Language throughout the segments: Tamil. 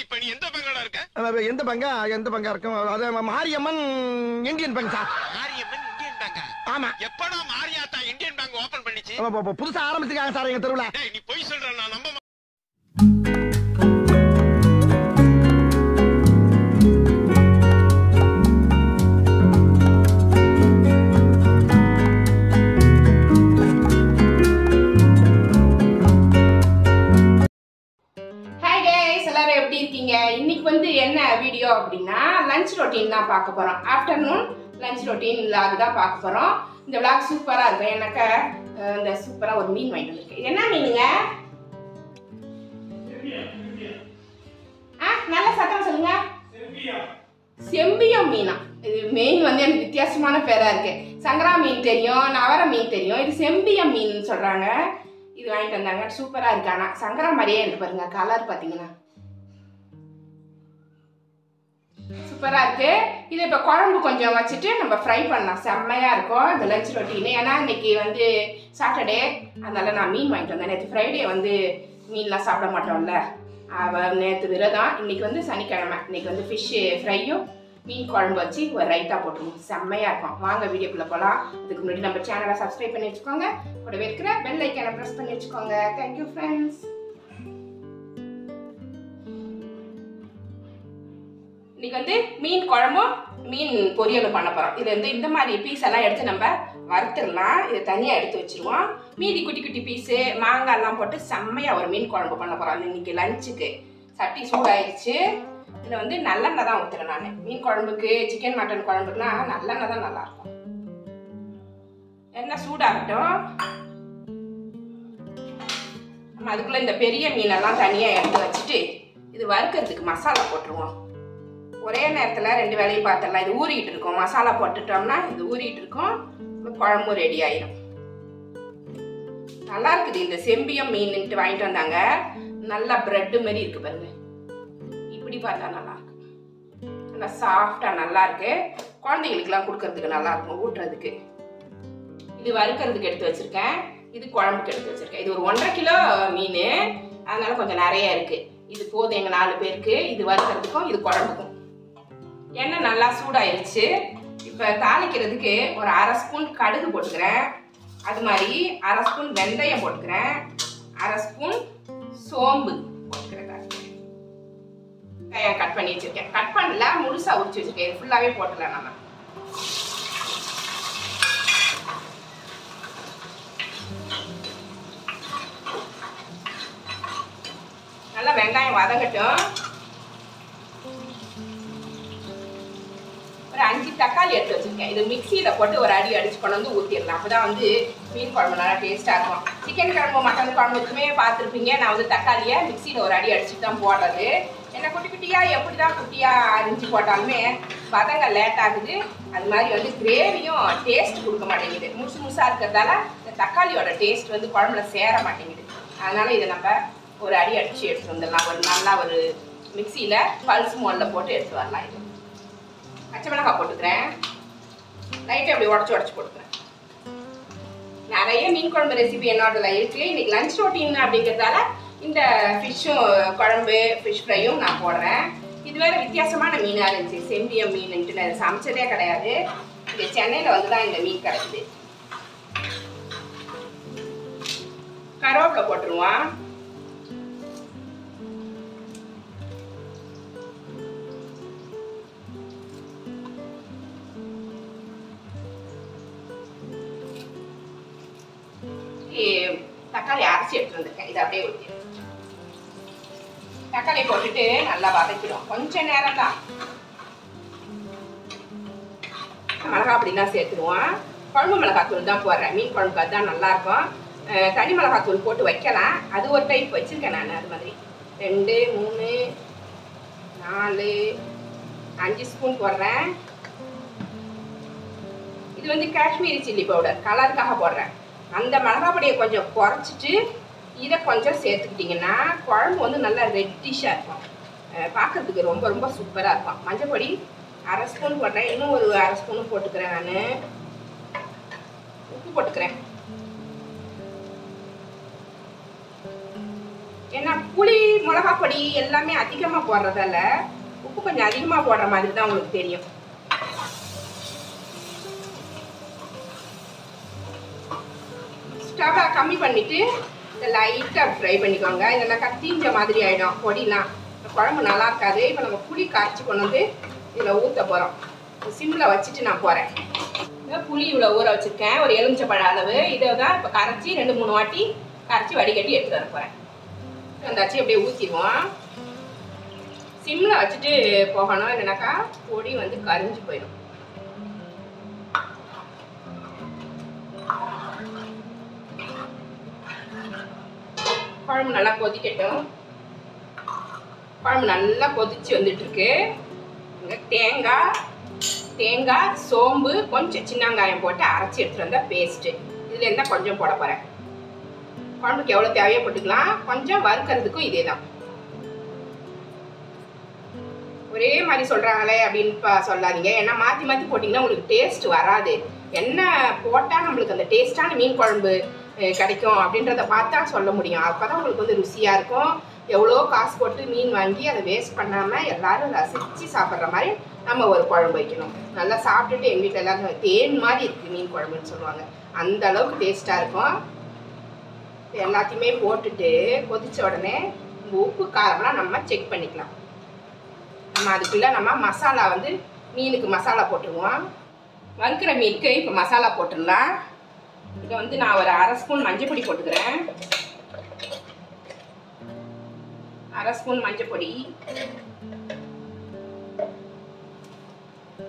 இப்ப நீ எந்த பங்கடா இருக்க? எந்த பங்கா இருக்கும்? அது Mariamman Indian Bank sir. Mariamman Indian பேங்கா? ஆமா. எப்படா மாரியாத்தா இந்தியன் பேங்க் ஓபன் பண்ணிச்சு? புதுசா ஆரம்பிச்சிருக்காங்க சார் எங்க தெருவுல. டேய் நீ போய் சொல்ற, நான் நம்ப மாட்டேன். இன்னைக்கு வந்து என்ன வீடியோ அப்படின்னா லஞ்ச் ரொட்டீன் தான் பார்க்க போறோம். ஆஃப்டர்நூன் லஞ்ச் ரொட்டீன் விளாக் தான் பார்க்க போறோம். இந்த விளாக் சூப்பரா இருக்கும். எனக்கு இந்த சூப்பரா ஒரு மீன் வாங்கிட்டு வந்திருக்கு. என்ன மீனுங்க? நல்ல சத்தம் சொல்லுங்க. செம்பியம் மீனா? இது மீன் வந்து எனக்கு வித்தியாசமான பேரா இருக்கு. சங்கரா மீன் தெரியும், நவர மீன் தெரியும், இது செம்பியம் மீன் சொல்றாங்க. இது வாங்கிட்டு வந்தாங்க. சூப்பரா இருக்கு. ஆனா சங்கரா மாதிரியே இருக்கு பாருங்க. கலர் பாத்தீங்கன்னா சூப்பரா இருக்கு. இது இப்ப குழம்பு கொஞ்சம் வச்சுட்டு நம்ம ஃப்ரை பண்ணலாம். செம்மையா இருக்கும் இந்த லஞ்ச் ரொட்டீன். ஏன்னா இன்னைக்கு வந்து சாட்டர்டே, அதனால நான் மீன் வாங்கிட்டு வந்தேன். நேற்று ஃப்ரைடே வந்து மீன்லாம் சாப்பிட மாட்டோம்ல, நேற்று விரதம். இன்னைக்கு வந்து சனிக்கிழமை. இன்னைக்கு வந்து ஃபிஷ் ஃப்ரையும் மீன் குழம்பு வச்சு ஒரு ரைத்தா போட்டுருவோம். செம்மையா இருக்கும். வாங்க வீடியோக்குள்ள போகலாம். அதுக்கு முன்னாடி நம்ம சேனலை சப்ஸ்கிரைப் பண்ணி வச்சுக்கோங்க. கூடவே இருக்கிற பெல் ஐக்கானை ப்ரெஸ் பண்ணி வச்சுக்கோங்க. Thank you friends. இன்னைக்கு வந்து மீன் குழம்பும் மீன் பொரியலும் பண்ண போகிறோம். இது வந்து இந்த மாதிரி பீஸ் எல்லாம் எடுத்து நம்ம வறுத்துடலாம். இதை தனியாக எடுத்து வச்சுருவோம். மீதி குட்டி குட்டி பீஸு மாங்காய்லாம் போட்டு செம்மையாக ஒரு மீன் குழம்பு பண்ண போகிறோம். இன்னைக்கு லஞ்சுக்கு சட்டி சூடாயிடுச்சு. இதில் வந்து நல்லெண்ணெய் தான் ஊற்றுறேன் நான். மீன் குழம்புக்கு, சிக்கன் மட்டன் குழம்புக்குலாம் நல்லெண்ணெய் தான் நல்லாயிருக்கும். எண்ணெய் சூடாகட்டும். நம்ம அதுக்குள்ளே இந்த பெரிய மீனெல்லாம் தனியாக எடுத்து வச்சுட்டு இது வறுக்கிறதுக்கு மசாலா போட்டுருவோம். ஒரே நேரத்தில் ரெண்டு வேலையும் பார்த்துடலாம். இது ஊறிட்டு இருக்கும். மசாலா போட்டுட்டோம்னா இது ஊறிட்டு இருக்கும். குழம்பும் ரெடி ஆயிடும். நல்லா இருக்குது. இந்த செம்பியம் மீன்ட்டு வாங்கிட்டு வந்தாங்க. நல்லா பிரெட்டு மாதிரி இருக்கு பாருங்க. இப்படி பார்த்தா நல்லா இருக்கு. நல்லா சாஃப்டா நல்லா இருக்கு. குழந்தைகளுக்குலாம் கொடுக்கறதுக்கு நல்லா இருக்கும், ஊட்டுறதுக்கு. இது வறுக்கிறதுக்கு எடுத்து வச்சிருக்கேன். இது குழம்புக்கு எடுத்து வச்சிருக்கேன். இது ஒரு 1.5 கிலோ மீன், அதனால கொஞ்சம் நிறைய இருக்கு. இது போதும் எங்க 4 பேருக்கு. இது வறுக்கிறதுக்கும் இது குழம்புக்கும். எண்ணெய் நல்லா சூடாயிருச்சு. இப்போ தாளிக்கிறதுக்கு ஒரு 1/2 ஸ்பூன் கடுகு போட்டுக்கிறேன். அது மாதிரி 1/2 ஸ்பூன் வெந்தயம் போட்டுக்கிறேன். 1/2 ஸ்பூன் சோம்பு போட்டுக்கிறேன். கட் பண்ணி வச்சிருக்கேன். கட் பண்ணல, முழுசா உரிச்சு வச்சிருக்கேன். இது ஃபுல்லாவே போட்டுக்கலாம் நம்ம. நல்லா வெங்காயம் வதங்கட்டும். ஒரு 5 தக்காளி எடுத்து வச்சிருக்கேன். இது மிக்சியில் போட்டு ஒரு அடி அடிச்சு கொண்டு வந்து ஊற்றிடலாம். அப்போதான் வந்து மீன் குழம்பு நல்லா டேஸ்ட்டாக இருக்கும். சிக்கன் குழம்பு, மட்டன் குழம்புக்குமே பார்த்துருப்பீங்க. நான் வந்து தக்காளியை மிக்சியில் ஒரு அடி அடிச்சுட்டு தான் போடுறது. என்ன குட்டி குட்டியாக எப்படி தான் குட்டியாக அரிஞ்சு போட்டாலுமே வதங்க லேட் ஆகுது. அது மாதிரி வந்து கிரேவியும் டேஸ்ட் கொடுக்க மாட்டேங்குது. முழுசு முழுசாக இருக்கிறதால இந்த தக்காளியோட டேஸ்ட் வந்து குழம்புல சேர மாட்டேங்குது. அதனால இதை நம்ம ஒரு அடி அடித்து எடுத்து வந்துடலாம். ஒரு நல்லா ஒரு மிக்சியில் பல்ஸ் மோடில் போட்டு எடுத்து வரலாம். இது பச்சை மிளகாய் போட்டுக்கிறேன். லைட்டாக அப்படி உடச்சி போட்டுக்கிறேன். நிறைய மீன் குழம்பு ரெசிபி என்னோடதுல இருக்குது. இன்றைக்கி லஞ்ச் ரொட்டீன் அப்படிங்கிறதால இந்த ஃபிஷ்ஷும் குழம்பு, ஃபிஷ் ஃப்ரையும் நான் போடுறேன். இது வேறு வித்தியாசமான மீனாக இருந்துச்சு. செம்பியம் மீன்ட்டு நான் சமைச்சதே கிடையாது. இங்கே சென்னையில் வந்து தான் இந்த மீன் கிடைக்குது. கருவேப்பிலை போட்டுருவான். தக்காளி அரைச்சி எடுத்து வந்திருக்கேன். இதை அப்படியே ஊற்றி தக்காளி போட்டுட்டு நல்லா வதக்கிடும். கொஞ்சம் நேரம் தான். மிளகாய் அப்படின்னா சேர்த்துருவோம். குழம்பு மிளகாத்தூள் தான் போடுறேன். மீன் குழம்புக்கு அதுதான் நல்லா இருக்கும். தனி மிளகாத்தூள் போட்டு வைக்கலாம். அது ஒரு டைப் வச்சிருக்கேன் நான். அது மாதிரி 2, 3, 4, 5 ஸ்பூன் போடுறேன். இது வந்து காஷ்மீரி சில்லி பவுடர், கலருக்காக போடுறேன். அந்த மிளகா பொடியை கொஞ்சம் குறைச்சிட்டு இதை கொஞ்சம் சேர்த்துக்கிட்டிங்கன்னா குழம்பு வந்து நல்லா ரெட்டிஷாக இருக்கும். பார்க்குறதுக்கு ரொம்ப ரொம்ப சூப்பராக இருக்கும். மஞ்சள் பொடி 1/2 ஸ்பூன் போடுறேன். இன்னும் ஒரு 1/2 ஸ்பூன் போட்டுக்கிறேன். நான் உப்பு போட்டுக்கிறேன். ஏன்னா புளி மிளகா பொடி எல்லாமே அதிகமாக போடுறதால உப்பு கொஞ்சம் அதிகமாக போடுற மாதிரி தான் உங்களுக்கு தெரியும். ஸ்டவ்வை கம்மி பண்ணிவிட்டு இதை லைட்டாக ஃப்ரை பண்ணிக்கோங்க. இல்லைனாக்கா தீஞ்ச மாதிரி ஆகிடும் பொடிலாம், குழம்பு நல்லா இருக்காது. இப்போ நம்ம புளி கரைச்சி கொண்டு வந்து இதில் ஊற்ற போகிறோம். சிம்மில் வச்சுட்டு நான் போகிறேன். புளி இவ்வளோ ஊற வச்சுருக்கேன், ஒரு எலுமிச்சப்பழ அளவு. இதை தான் இப்போ கரைச்சி 2-3 வாட்டி கரைச்சி வடிகட்டி எடுத்துகிட்டு வர போகிறேன். வந்தாச்சு அப்படியே ஊற்றிடுவோம். சிம்மில் வச்சுட்டு போகணும், இல்லைனாக்கா பொடி வந்து கரிஞ்சு போயிடும். குழம்பு நல்லா கொதிக்கட்டும். குழம்பு நல்லா கொதிச்சு வந்துட்டுருக்கு. தேங்காய் சோம்பு கொஞ்சம் சின்ன வெங்காயம் போட்டு அரைச்சி எடுத்துகிட்டு வந்தால் பேஸ்ட்டு. இதில் இருந்தால் கொஞ்சம் போட போகிறேன். குழம்புக்கு எவ்வளோ தேவையோ போட்டுக்கலாம். கொஞ்சம் வறுக்கிறதுக்கும் இதே தான். ஒரே மாதிரி சொல்கிறாங்களே அப்படின்னு சொல்லாதீங்க. ஏன்னா மாற்றி மாற்றி போட்டிங்கன்னா உங்களுக்கு டேஸ்ட் வராது. என்ன போட்டால் நம்மளுக்கு அந்த டேஸ்ட்டான மீன் குழம்பு கிடைக்கும் அப்படின்றத பார்த்தா சொல்ல முடியும். அப்போ தான் உங்களுக்கு வந்து ருசியாக இருக்கும். எவ்வளோ காசு போட்டு மீன் வாங்கி அதை வேஸ்ட் பண்ணாமல் எல்லோரும் ரசித்து சாப்பிட்ற மாதிரி நம்ம ஒரு குழம்பு வைக்கணும். நல்லா சாப்பிட்டுட்டு எங்கள் வீட்டில் எல்லாரும் தேன் மாதிரி இருக்குது மீன் குழம்புன்னு சொல்லுவாங்க. அந்த அளவுக்கு டேஸ்ட்டாக இருக்கும். எல்லாத்தையுமே போட்டுட்டு கொதித்த உடனே உப்பு காரம்லாம் நம்ம செக் பண்ணிக்கலாம். நம்ம அதுக்குள்ளே நம்ம மசாலா வந்து மீனுக்கு மசாலா போட்டுருவோம். வறுக்கிற மீனுக்கு இப்போ மசாலா போட்டுடலாம். இதை வந்து நான் ஒரு 1/2 ஸ்பூன் மஞ்சள் பொடி போட்டுக்கிறேன். 1/2 ஸ்பூன் மஞ்சள் பொடி.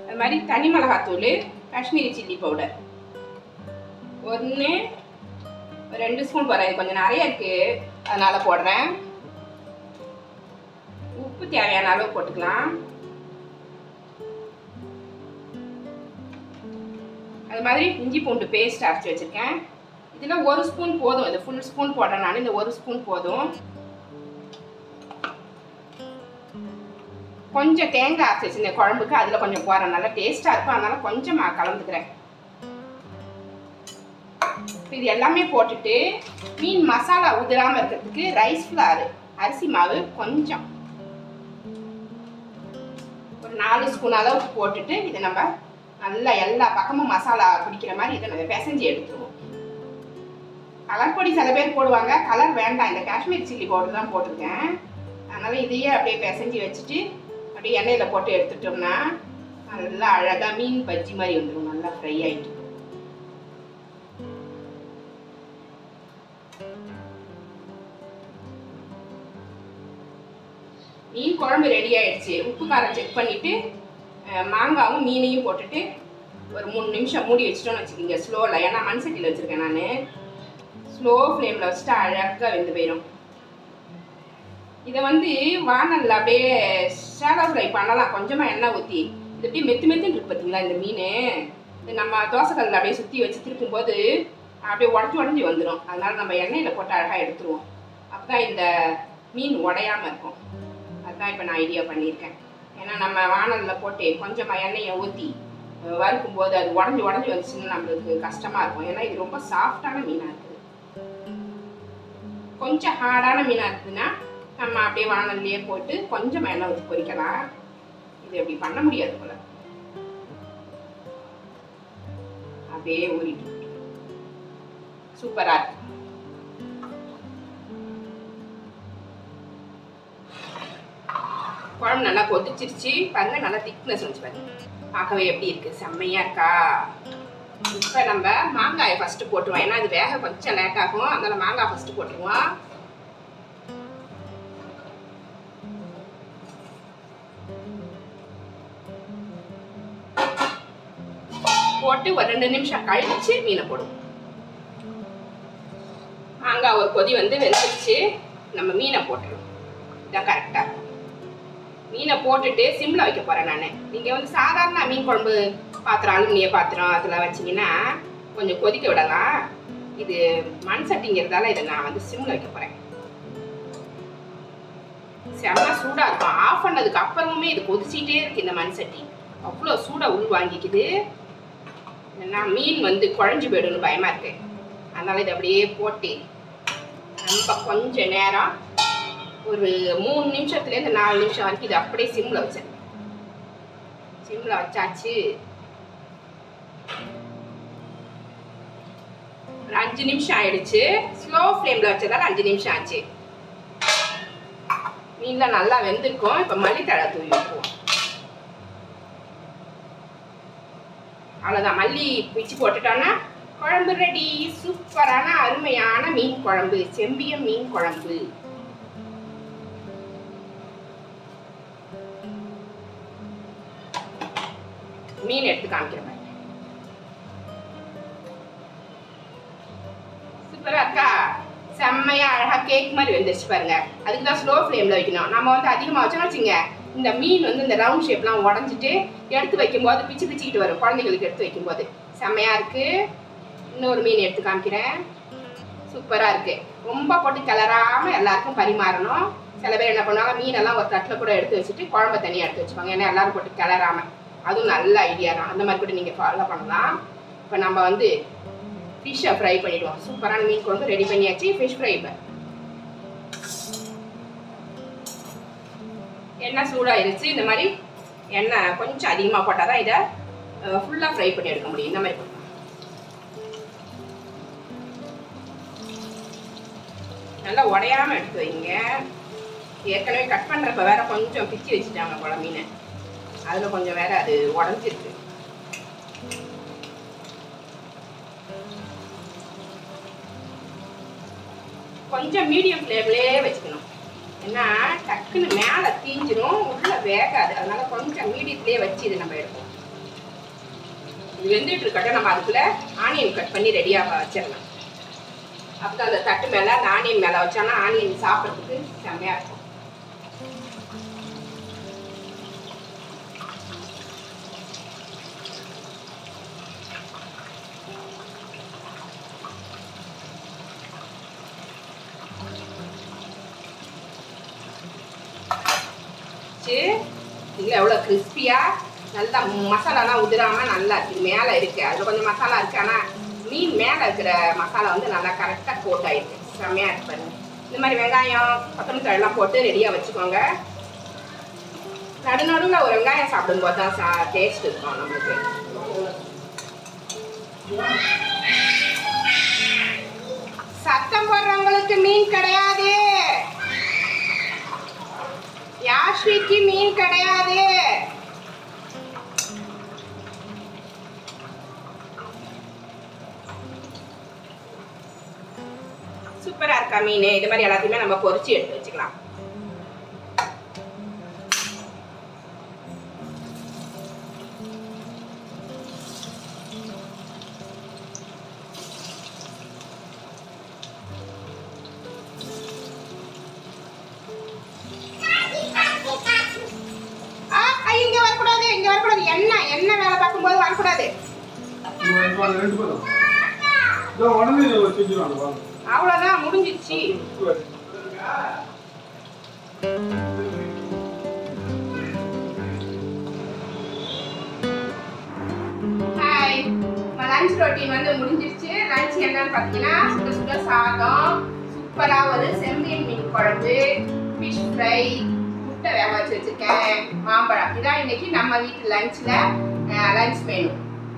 அது மாதிரி தனி மிளகாத்தூள், காஷ்மீரி சில்லி பவுடர் 1-2 ஸ்பூன் போடுறேன். கொஞ்சம் நிறைய இருக்குது அதனால் போடுறேன். உப்பு தேவையான அளவு போட்டுக்கலாம். அது மாதிரி இஞ்சி பூண்டு பேஸ்ட் அரைச்சி வச்சுருக்கேன். இதில் 1 ஸ்பூன் போதும். இது ஃபுல் ஸ்பூன் போடுறேன் நான். இந்த 1 ஸ்பூன் போதும். கொஞ்சம் தேங்காய் அரைச்சி வச்சு இந்த குழம்புக்கு அதில் கொஞ்சம் போடுறேன். நல்லா டேஸ்ட்டாக இருக்கும். அதனால் கொஞ்சம் நான் கலந்துக்கிறேன். இது எல்லாமே போட்டுட்டு மீன் மசாலா உதிராமல் இருக்கிறதுக்கு ரைஸ் ஃப்ளார் அரிசி மாவு கொஞ்சம் ஒரு 4 ஸ்பூன் அளவுக்கு போட்டுட்டு இதை நம்ம நல்லா எல்லா பக்கமும் மசாலா பிடிக்கிற மாதிரி இதை நம்ம பிசைஞ்சு எடுத்துருவோம். கலர் பொடி சில பேர் போடுவாங்க, கலர் வேண்டாம். இந்த காஷ்மீரி சில்லி பவுடர் தான் போட்டிருக்கேன். அதனால் இதையே அப்படியே பிசைஞ்சு வச்சுட்டு அப்படியே எண்ணெயில் போட்டு எடுத்துட்டோம்னா நல்லா அழகாக மீன் பஜ்ஜி மாதிரி வந்துடும். நல்லா ஃப்ரை ஆகிட்டு மீன் குழம்பு ரெடி ஆகிடுச்சு. உப்பு காரம் செக் பண்ணிவிட்டு மாங்காவும் மீனையும் போட்டுட்டு ஒரு 3 நிமிஷம் மூடி வச்சுட்டோன்னு வச்சுக்கிங்க ஸ்லோவில். ஏன்னா மண் சட்டியில் வச்சுருக்கேன் நான். ஸ்லோ ஃப்ளேமில் வச்சுட்டு அழகாக வெந்து போயிடும். இதை வந்து வானலில் அப்படியே ஷாலோ ஃப்ரை பண்ணலாம். கொஞ்சமாக எண்ணெய் ஊற்றி இது அப்படியே மெத்துன்னு இருக்கு பார்த்தீங்களா இந்த மீன். இது நம்ம தோசைக்கல்லில் அப்படியே சுற்றி வச்சு திருப்பும்போது அப்படியே உடஞ்சி வந்துடும். அதனால் நம்ம எண்ணெயில் போட்டு அழகாக எடுத்துருவோம். அப்போ தான் இந்த மீன் உடையாமல் இருக்கும். அதுதான் இப்போ நான் ஐடியா பண்ணியிருக்கேன். ஏன்னா நம்ம வானலில் போட்டு கொஞ்சமாக எண்ணெயை ஊற்றி வறுக்கும் போது அது உடஞ்சி வந்துச்சுன்னா நம்மளுக்கு கஷ்டமாக இருக்கும். ஏன்னா இது ரொம்ப சாஃப்டான மீனாக இருக்குது. கொஞ்சம் ஹார்டான மீனாக இருக்குதுன்னா நம்ம அப்படியே வானல்லையே போட்டு கொஞ்சம் எண்ணெய் ஊற்றி பொரிக்கலாம். இது அப்படி பண்ண முடியாது போல. அப்படியே ஊறிட்டு சூப்பராக இருக்கு. குழம்பு நல்லா கொதிச்சிருச்சு பாருங்க. நல்லா திக்னஸ் வந்துச்சு பாருங்க. பார்க்கவே எப்படி இருக்கு, செம்மையா இருக்கா. இப்போ நம்ம மாங்காயை ஃபர்ஸ்ட் போட்டுருவோம். ஏன்னா அது வேக கொஞ்சம் லேட் ஆகும். அதனால மாங்காய் ஃபர்ஸ்ட் போட்டுருவோம். போட்டு ஒரு 2 நிமிஷம் கழிச்சு மீனை போடுவோம். மாங்காய் ஒரு கொதி வந்து வெந்துருச்சு. நம்ம மீனை போட்டுருவோம். இதான் கரெக்டாக இருக்கும். மீனை போட்டுட்டு சிம்மில் வைக்க போகிறேன் நான். நீங்கள் வந்து சாதாரண மீன் குழம்பு பாத்திரம், அலுமினிய பாத்திரம் அதில் வச்சிங்கன்னா கொஞ்சம் கொதிக்க விடலாம். இது மண் சட்டிங்கிறதால இதை நான் வந்து சிம்மில் வைக்க போகிறேன். செம்ம சூடாக இருக்கும். ஆஃப் பண்ணதுக்கு அப்புறமுமே இது கொதிச்சிட்டே இருக்குது. இந்த மண் சட்டி அவ்வளோ சூடாக உள் வாங்கிக்குது. ஏன்னா மீன் வந்து குழஞ்சி போய்டும்னு பயமாக இருக்கு. அதனால் இதை அப்படியே போட்டு நம்ம கொஞ்சம் நேரம் ஒரு 3 நிமிஷத்துலேருந்து 4 நிமிஷம் வரைக்கும் இது அப்படியே சிம்மில் வச்சேன். சிம்மில் வச்சாச்சு. ஒரு 5 நிமிஷம் ஆயிடுச்சு. ஸ்லோ ஃப்ளேமில் வச்சதால 5 நிமிஷம் ஆச்சு. மீன்லாம் நல்லா வெந்திருக்கும். இப்போ மல்லித்தழை தூவி வைப்போம். அவ்வளோதான், மல்லி பிச்சு போட்டுட்டோன்னா குழம்பு ரெடி. சூப்பரான அருமையான மீன் குழம்பு, செம்பியம் மீன் குழம்பு. மீன் எடுத்து காமிக்கிறேன். சூப்பரா இருக்கா? செம்மையா அழகா கேக் மாதிரி வெந்துருச்சு பாருங்க. அதுக்கு தான் ஸ்லோ ஃப்ளேம்ல வைக்கணும். நம்ம வந்து அதிகமாக வச்சோம்னு வச்சுங்க, இந்த மீன் வந்து இந்த ரவுண்ட் ஷேப்லாம் உடஞ்சிட்டு எடுத்து வைக்கும்போது பிச்சு பிச்சுக்கிட்டு வரும். குழந்தைங்களுக்கு எடுத்து வைக்கும்போது செம்மையா இருக்கு. இன்னொரு மீன் எடுத்து காமிக்கிறேன். சூப்பரா இருக்கு. ரொம்ப போட்டு கிளறாம எல்லாருக்கும் பரிமாறணும். சில பேர் என்ன பண்ணுவாங்க, மீனெல்லாம் ஒரு தட்டில் கூட எடுத்து வச்சுட்டு குழம்பு தனியாக எடுத்து வச்சுப்பாங்க. ஏன்னா எல்லாரும் போட்டு கிளறாம. அதுவும் நல்ல ஐடியா தான். அந்த மாதிரி கூட நீங்கள் ஃபாலோ பண்ணலாம். இப்போ நம்ம வந்து ஃபிஷ்ஷை ஃப்ரை பண்ணிடுவோம். சூப்பரான மீன் குழம்பு ரெடி பண்ணியாச்சு. Fish fry. இப்போ எண்ணெய் சூடாயிருச்சு. இந்த மாதிரி எண்ணெய் கொஞ்சம் அதிகமாக போட்டால் தான் இதை ஃபுல்லாக ஃப்ரை பண்ணி எடுக்க முடியும். இந்த மாதிரி நல்லா உடையாம எடுத்து வைங்க. ஏற்கனவே கட் பண்ணுறப்ப வேற கொஞ்சம் பிச்சு வச்சுட்டாங்க போல மீனை. அதில் கொஞ்சம் வேற அது உடஞ்சிருக்கு. கொஞ்சம் மீடியம் ஃப்ளேம்லேயே வச்சுக்கணும். ஏன்னா டக்குன்னு மேலே தீஞ்சிரும், உள்ள வேகாது. அதனால கொஞ்சம் மீடியத்துலேயே வச்சு இது நம்ம எடுப்போம். இது வெந்துட்டு இருக்கட்டும். நம்ம அதுக்குள்ள ஆனியன் கட் பண்ணி ரெடியாக வச்சிடலாம். அப்போ அந்த தட்டு மேலே அந்த ஆனியன் மேலே வச்சோன்னா ஆனியன் சாப்பிட்றதுக்கு செம்மையாக இருக்கும். இல்லை எவ்வளோ கிறிஸ்பியாக நல்லா மசாலாலாம் உதிராமல் நல்லா இருக்குது. மேலே இருக்குது, அதில் கொஞ்சம் மசாலா இருக்குது. ஆனால் மீன் மேலே இருக்கிற மசாலா வந்து நல்லா கரெக்டாக கோட் ஆகிருக்கு. செம்மையாக இருக்கு பாருங்க. இந்த மாதிரி வெங்காயம் கொத்தமல்லி தழைலாம் போட்டு ரெடியாக வச்சுக்கோங்க. நடுநடுவில் ஒரு வெங்காயம் சாப்பிடும்போது தான் டேஸ்ட் இருக்கும் நம்மளுக்கு. சத்தம் போடுறவங்களுக்கு மீன் கிடையாது. யாஸ்விக்கு மீன் கிடையாது. சூப்பரா இருக்கா மீன்? இது மாதிரி எல்லாத்தையுமே நம்ம பொரிச்சு எடுத்து வச்சுக்கலாம். இங்க வரக்கூடாது, இங்க வரக்கூடாது. என்ன வேலை பார்க்கும்போது வரக்கூடாது. அவ்வளவுதான், முடிஞ்சிச்சு. ஹாய், லஞ்ச் ரொட்டீன் வந்து முடிஞ்சிருச்சு. லஞ்ச் என்னன்னு பார்த்தீங்கன்னா சுட சுட சாதம், சூப்பரா ஒரு செம்பியன் மீன் குழம்பு, ஃபிஷ் ஃப்ரை, முட்டை வேக வச்சு வச்சிருக்கேன், மாம்பழம். இதான் இன்னைக்கு நம்ம வீட்டு லஞ்ச்ல லஞ்ச் மெனு.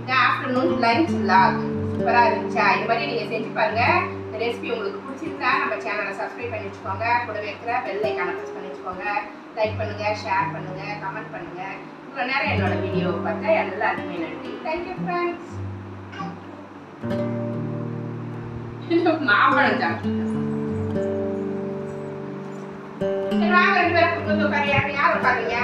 இதான் ஆஃப்டர்நூன் லஞ்ச் வ்ளாக். சூப்பரா இருந்துச்சா? இது மாதிரி நீங்க செஞ்சு பாருங்க. இந்த ரெசிபி உங்களுக்கு பிடிச்சிருந்தா நம்ம சேனலை சப்ஸ்கிரைப் பண்ணி வச்சுக்கோங்க. கூட வைக்கிற பெல் ஐகானை ப்ரெஸ் பண்ணி வச்சுக்கோங்க. லைக் பண்ணுங்க, ஷேர் பண்ணுங்க, கமெண்ட் பண்ணுங்க. இவ்வளோ நேரம் என்னோட வீடியோ பார்த்தா எல்லாருக்குமே நன்றி. Thank you friends. மாம்பழம் சாப்பிட்டு வாங்க, 2 பேரும் உட்காரு. யார் உட்காருங்க?